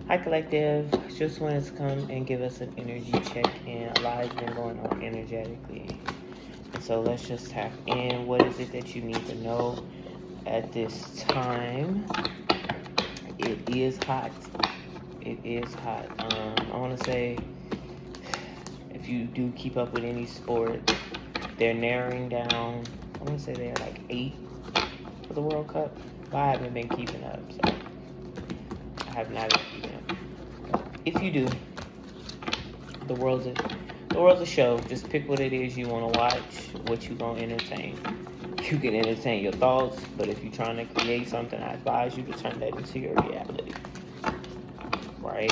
Hi, Collective. Just wanted to come and give us an energy check-in. A lot has been going on energetically. And so let's just tap in. What is it that you need to know at this time? It is hot. It is hot. I want to say, if you do keep up with any sport, they're narrowing down. I want to say they're like 8 for the World Cup. But I haven't been keeping up, so I have not been keeping up. If you do, the world's a show. Just pick what it is you want to watch, what you gonna entertain. You can entertain your thoughts, but if you're trying to create something, I advise you to turn that into your reality. Right.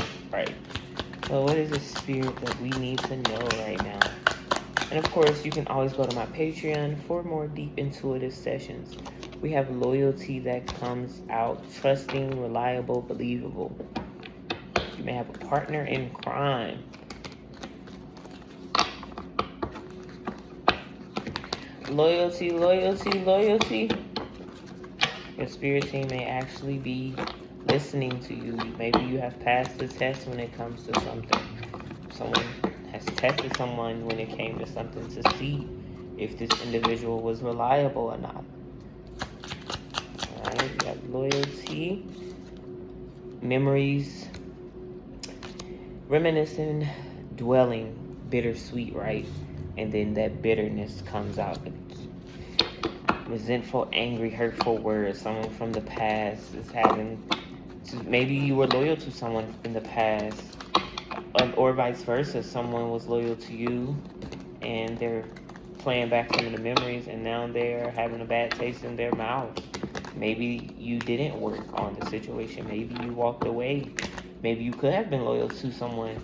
So what is the spirit that we need to know right now? And of course, you can always go to my Patreon for more deep intuitive sessions. We have loyalty that comes out, trusting, reliable, believable. You may have a partner in crime. Loyalty. Your spirit team may actually be listening to you. Maybe you have passed the test when it comes to something. Someone has tested someone when it came to something to see if this individual was reliable or not. Alright, you got loyalty, memories, reminiscing, dwelling, bittersweet, right? And then that bitterness comes out. Resentful, angry, hurtful words. Someone from the past is having maybe you were loyal to someone in the past, or vice versa. Someone was loyal to you and they're playing back some of the memories, and now they're having a bad taste in their mouth. Maybe you didn't work on the situation. Maybe you walked away. Maybe you could have been loyal to someone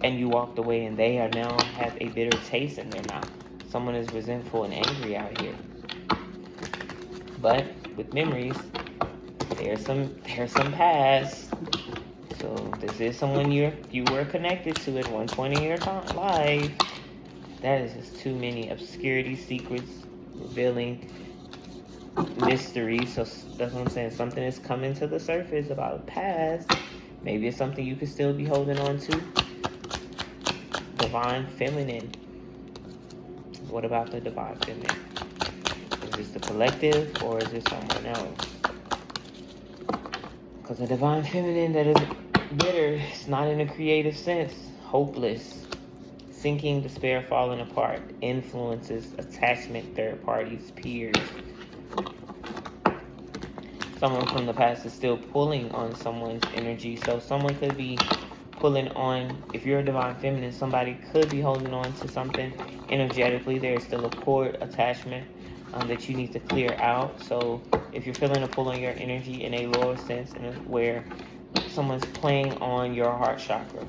and you walked away, and they are now have a bitter taste in their mouth. Someone is resentful and angry out here. But with memories, there's some past. So this is someone you were connected to at one point in your life. That is just too many obscurity, secrets, revealing mystery. So that's what I'm saying. Something is coming to the surface about the past. Maybe it's something you could still be holding on to. Divine feminine. What about the divine feminine? Is this the collective or is this someone else? Because the divine feminine that is bitter, it's not in a creative sense. Hopeless, sinking, despair, falling apart, influences, attachment, third parties, peers. Someone from the past is still pulling on someone's energy. So someone could be pulling on, if you're a divine feminine, somebody could be holding on to something energetically. There's still a cord attachment that you need to clear out. So if you're feeling a pull on your energy in a lower sense, where someone's playing on your heart chakra,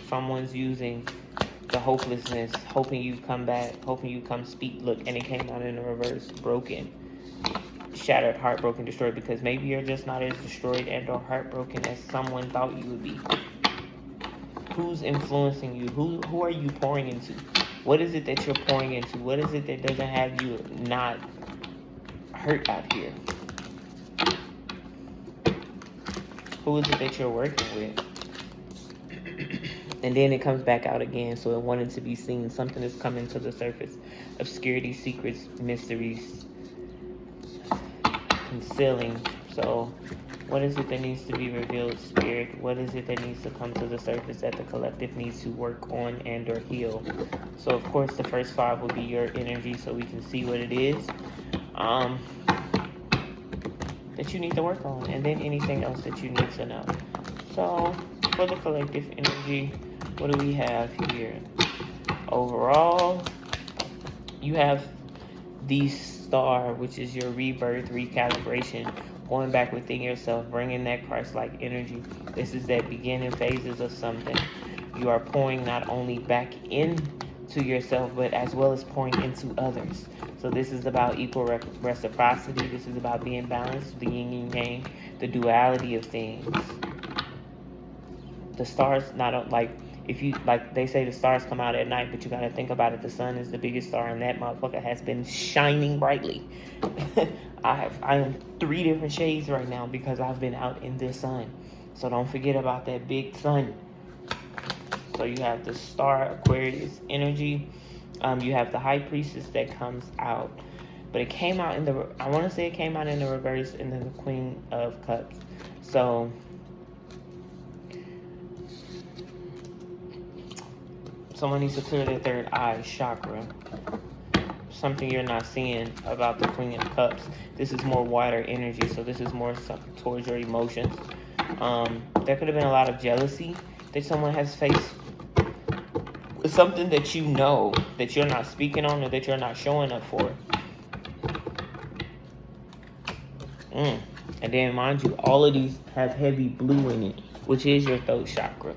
someone's using the hopelessness, hoping you come back, hoping you come speak. Look, and it came out in the reverse, broken, shattered, heartbroken, destroyed, because maybe you're just not as destroyed and or heartbroken as someone thought you would be. Who's influencing you? Who are you pouring into? What is it that you're pouring into? What is it that doesn't have you not hurt out here? Who is it that you're working with? And then it comes back out again, so it wanted to be seen. Something is coming to the surface. Obscurity, secrets, mysteries, concealing. So what is it that needs to be revealed, spirit? What is it that needs to come to the surface that the collective needs to work on and or heal? So of course the first 5 will be your energy, so we can see what it is that you need to work on, and then anything else that you need to know. So for the collective energy, what do we have here? Overall, you have the star, which is your rebirth, recalibration, going back within yourself, bringing that Christ-like energy. This is that beginning phases of something. You are pouring not only back into yourself, but as well as pouring into others. So this is about equal reciprocity. This is about being balanced, the yin and yang, the duality of things. The stars, not like, if you, like they say the stars come out at night, but you got to think about it. The sun is the biggest star, and that motherfucker has been shining brightly. I am 3 different shades right now because I've been out in the sun. So don't forget about that big sun. So you have the star Aquarius energy. You have the high priestess that comes out. But it came out in the, I want to say it came out in the reverse, and then the Queen of Cups. So someone needs to clear their third eye chakra. Something you're not seeing about the Queen of Cups. This is more wider energy, so this is more towards your emotions. There could have been a lot of jealousy that someone has faced with something that you know that you're not speaking on or that you're not showing up for. And then, mind you, all of these have heavy blue in it, which is your throat chakra.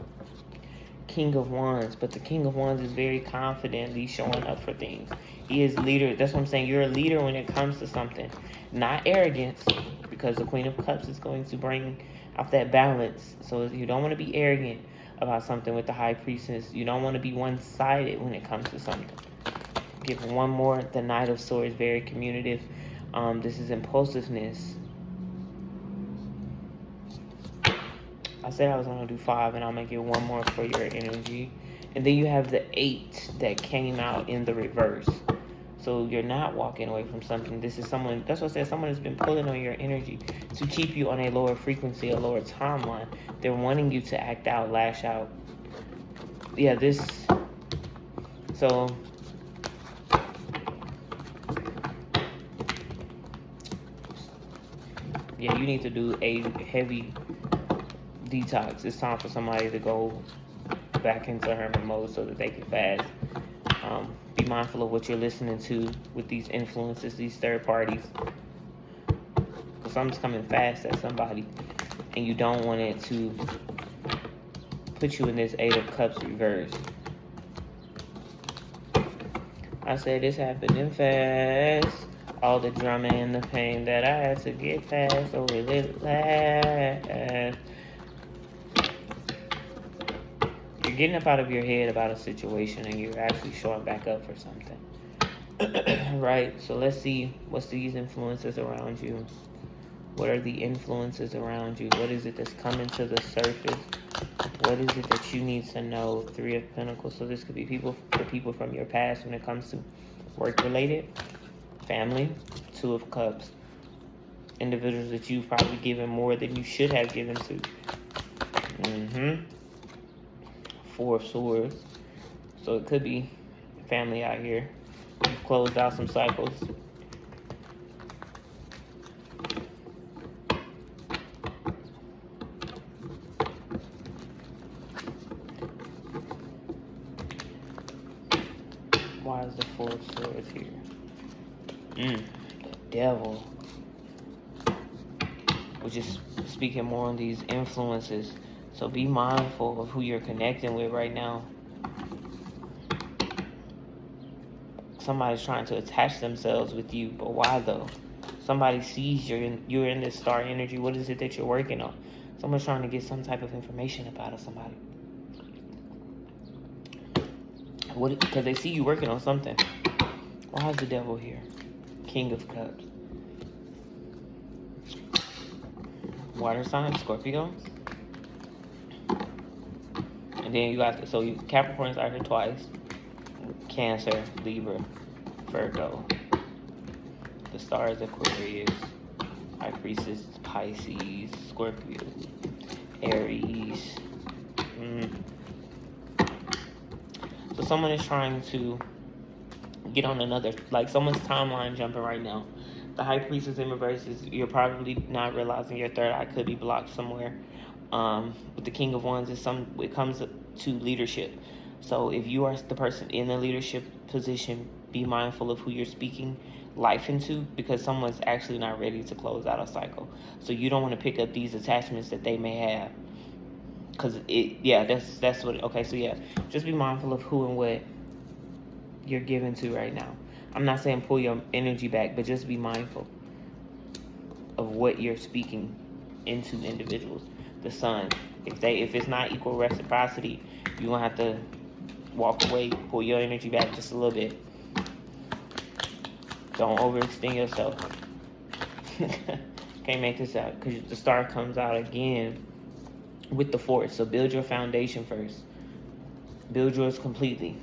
King of Wands, but the King of Wands is very confidently showing up for things. He is leader. That's what I'm saying. You're a leader when it comes to something. Not arrogance, because the Queen of Cups is going to bring out that balance. So you don't want to be arrogant about something with the High Priestess. You don't want to be one-sided when it comes to something. Give one more. The Knight of Swords, very communicative. This is impulsiveness. I said I was going to do 5, and I'll make it one more for your energy. And then you have the 8 that came out in the reverse. So you're not walking away from something. This is someone, that's what I said, someone has been pulling on your energy to keep you on a lower frequency, a lower timeline. They're wanting you to act out, lash out. Yeah, this, so yeah, you need to do a heavy detox. It's time for somebody to go back into hermit mode so that they can fast. Be mindful of what you're listening to with these influences, these third parties. Because something's coming fast at somebody, and you don't want it to put you in this 8 of Cups reverse. I said this happening fast. All the drama and the pain that I had to get past, oh, will it last? You're getting up out of your head about a situation and you're actually showing back up for something. Right? So let's see, what's these influences around you? What are the influences around you? What is it that's coming to the surface? What is it that you need to know? 3 of Pentacles. So this could be the people from your past when it comes to work-related, family. 2 of Cups. Individuals that you've probably given more than you should have given to. 4 of Swords. So it could be family out here. You've closed out some cycles. Why is the 4 of Swords here? The Devil. We're just speaking more on these influences. So be mindful of who you're connecting with right now. Somebody's trying to attach themselves with you, but why though? Somebody sees you're in this star energy. What is it that you're working on? Someone's trying to get some type of information about somebody. Because they see you working on something. Why is the Devil here? King of Cups. Water sign, Scorpio. And then you got, Capricorn's out here twice. Cancer, Libra, Virgo. The stars, Aquarius. High Priestess, Pisces, Scorpio, Aries. So someone is trying to get on another, like someone's timeline jumping right now. The High Priestess in reverse is, you're probably not realizing your third eye could be blocked somewhere. With the King of Wands, it comes to leadership. So if you are the person in the leadership position, be mindful of who you're speaking life into, because someone's actually not ready to close out a cycle. So you don't want to pick up these attachments that they may have. Because that's what, okay, so yeah, just be mindful of who and what you're giving to right now. I'm not saying pull your energy back, but just be mindful of what you're speaking into individuals. The Sun, if it's not equal reciprocity, you're gonna have to walk away, pull your energy back just a little bit. Don't overextend yourself. Can't make this out, because the star comes out again with the fourth. So build your foundation first. Build yours completely.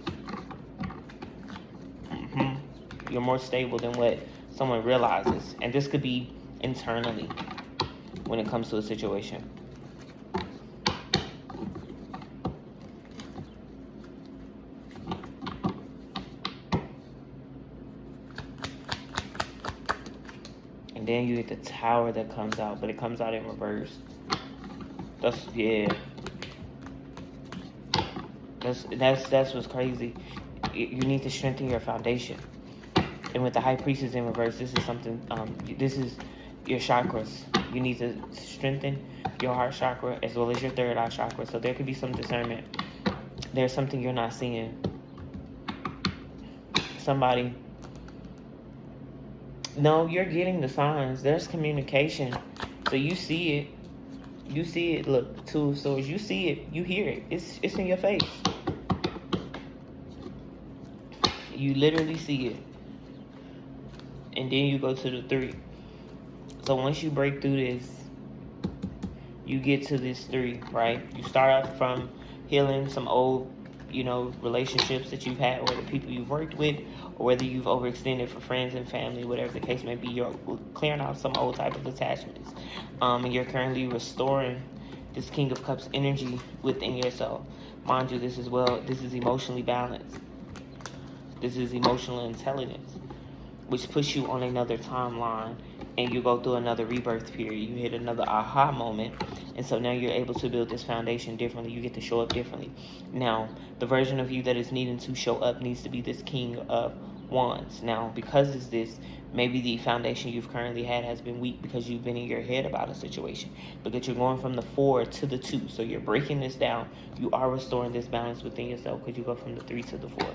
You're more stable than what someone realizes. And this could be internally when it comes to a situation. And then you get the Tower that comes out, but it comes out in reverse. That's what's crazy. You need to strengthen your foundation. And with the High Priestess in reverse, this is something, this is your chakras. You need to strengthen your heart chakra as well as your third eye chakra. So there could be some discernment. There's something you're not seeing. Somebody, no, you're getting the signs. There's communication. So you see it. You see it. Look, Two of Swords. You see it. You hear it. It's in your face. You literally see it. And then you go to the 3. So once you break through this, you get to this 3, right? You start out from healing some old, relationships that you've had, or the people you've worked with, or whether you've overextended for friends and family, whatever the case may be. You're clearing out some old type of attachments. And you're currently restoring this King of Cups energy within yourself. Mind you, this is emotionally balanced. This is emotional intelligence, which puts you on another timeline, and you go through another rebirth period. You hit another aha moment, and so now you're able to build this foundation differently. You get to show up differently. Now, the version of you that is needing to show up needs to be this King of Wands. Now, because it's this, maybe the foundation you've currently had has been weak because you've been in your head about a situation, because you're going from the 4 to the 2. So you're breaking this down. You are restoring this balance within yourself because you go from the 3 to the 4.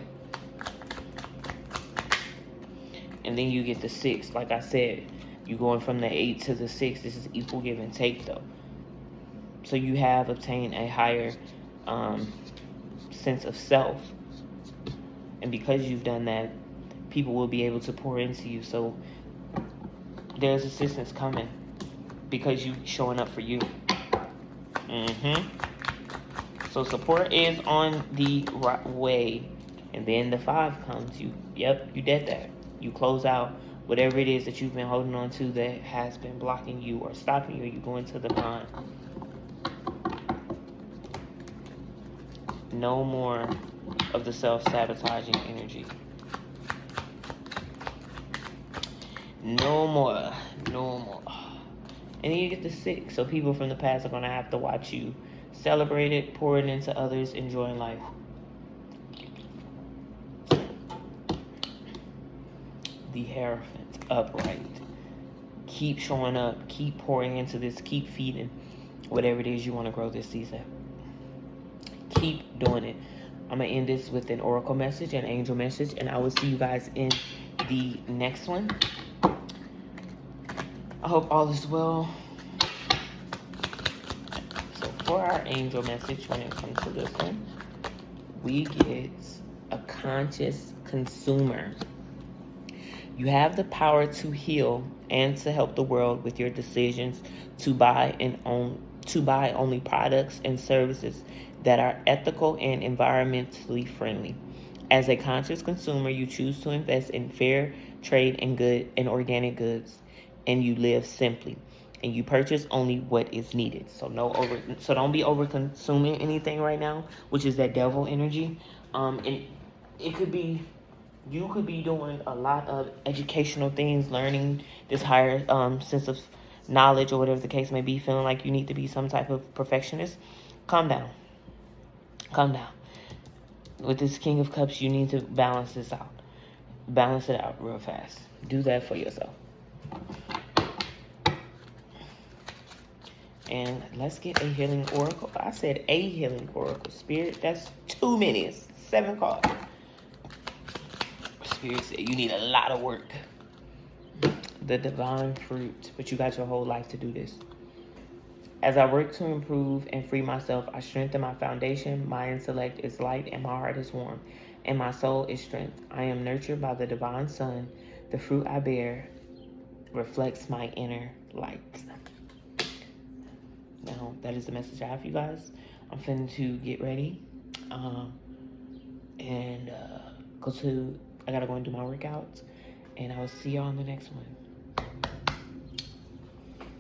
And then you get the 6. Like I said, you going from the 8 to the 6. This is equal give and take, though. So you have obtained a higher sense of self. And because you've done that, people will be able to pour into you. So there's assistance coming because you showing up for you. So support is on the right way. And then the 5 comes. You did that. You close out whatever it is that you've been holding on to that has been blocking you or stopping you. You go into the pond. No more of the self-sabotaging energy. No more. And then you get the 6. So people from the past are going to have to watch you celebrate it, pour it into others, enjoying life. The Hierophant, upright. Keep showing up. Keep pouring into this. Keep feeding whatever it is you want to grow this season. Keep doing it. I'm going to end this with an oracle message, an angel message, and I will see you guys in the next one. I hope all is well. So for our angel message, when it comes to this one, we get a conscious consumer. You have the power to heal and to help the world with your decisions to buy only products and services that are ethical and environmentally friendly. As a conscious consumer, you choose to invest in fair trade and organic goods, and you live simply. And you purchase only what is needed. So don't be over consuming anything right now, which is that devil energy. And it could be. You could be doing a lot of educational things, learning this higher sense of knowledge or whatever the case may be, feeling like you need to be some type of perfectionist. Calm down. With this King of Cups, you need to balance this out. Balance it out real fast. Do that for yourself. And let's get a healing oracle. I said a healing oracle. Spirit, that's too many. It's 7 cards. Spirit said you need a lot of work. The divine fruit, but you got your whole life to do this. As I work to improve and free myself, I strengthen my foundation. My intellect is light and my heart is warm, and my soul is strength. I am nurtured by the divine sun. The fruit I bear reflects my inner light. Now, that is the message I have for you guys. I'm finna to get ready. And I gotta go and do my workouts. And I will see y'all on the next one.